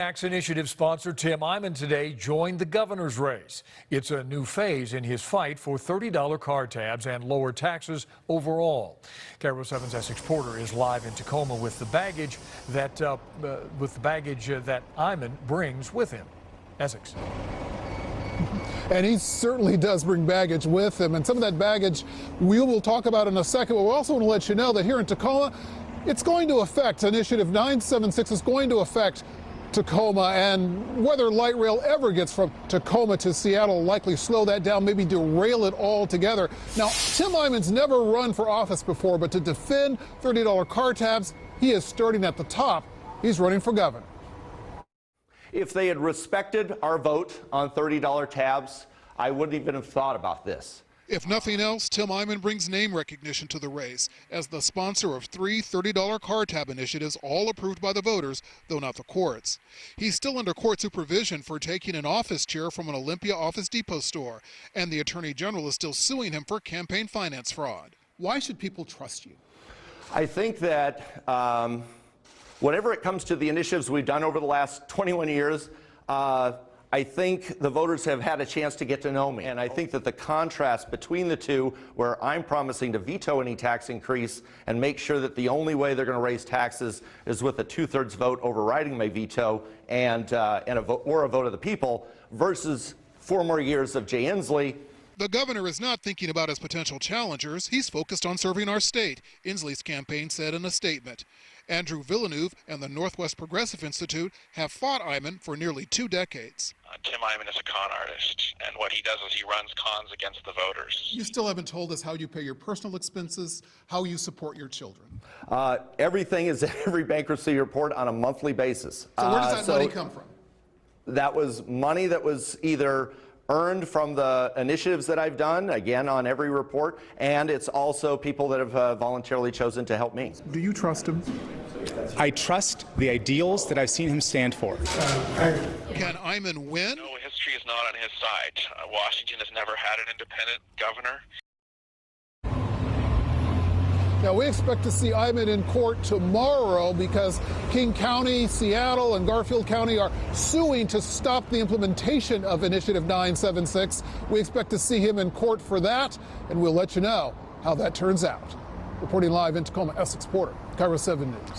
Tax Initiative sponsor Tim Eyman today joined the governor's race. It's a new phase in his fight for $30 car tabs and lower taxes overall. KRO 7's Essex Porter is live in Tacoma with the baggage that Eyman brings with him. Essex. And he certainly does bring baggage with him, and some of that baggage we will talk about in a second. But we also want to let you know that here in Tacoma, it's going to affect Initiative 976 is going to affect Tacoma, and whether light rail ever gets from Tacoma to Seattle will likely slow that down, maybe derail it altogether. Now, Tim Eyman's never run for office before, but to defend $30 car tabs, he is starting at the top. He's running for governor. If they had respected our vote on $30 tabs, I wouldn't even have thought about this. If nothing else, Tim Eyman brings name recognition to the race as the sponsor of three $30 car tab initiatives, all approved by the voters, though not the courts. He's still under court supervision for taking an office chair from an Olympia Office Depot store, and the Attorney General is still suing him for campaign finance fraud. Why should people trust you? I think that whenever it comes to the initiatives we've done over the last 21 years, I think the voters have had a chance to get to know me. And I think that the contrast between the two, where I'm promising to veto any tax increase and make sure that the only way they're going to raise taxes is with a 2/3 vote overriding my veto and a vote of the people, versus 4 more years of Jay Inslee. The governor is not thinking about his potential challengers. He's focused on serving our state, Inslee's campaign said in a statement. Andrew Villeneuve and the Northwest Progressive Institute have fought Eyman for nearly 2 decades. Tim Eyman is a con artist, and what he does is he runs cons against the voters. You still haven't told us how you pay your personal expenses, how you support your children. Everything is in every bankruptcy report on a monthly basis. So where does that money come from? That was money that was either earned from the initiatives that I've done, again, on every report, and it's also people that have voluntarily chosen to help me. Do you trust him? I trust the ideals that I've seen him stand for. Can Eyman win? No, history is not on his side. Washington has never had an independent governor. Now, we expect to see Eyman in court tomorrow because King County, Seattle, and Garfield County are suing to stop the implementation of Initiative 976. We expect to see him in court for that, and we'll let you know how that turns out. Reporting live in Tacoma, Essex Porter, KRO 7 News.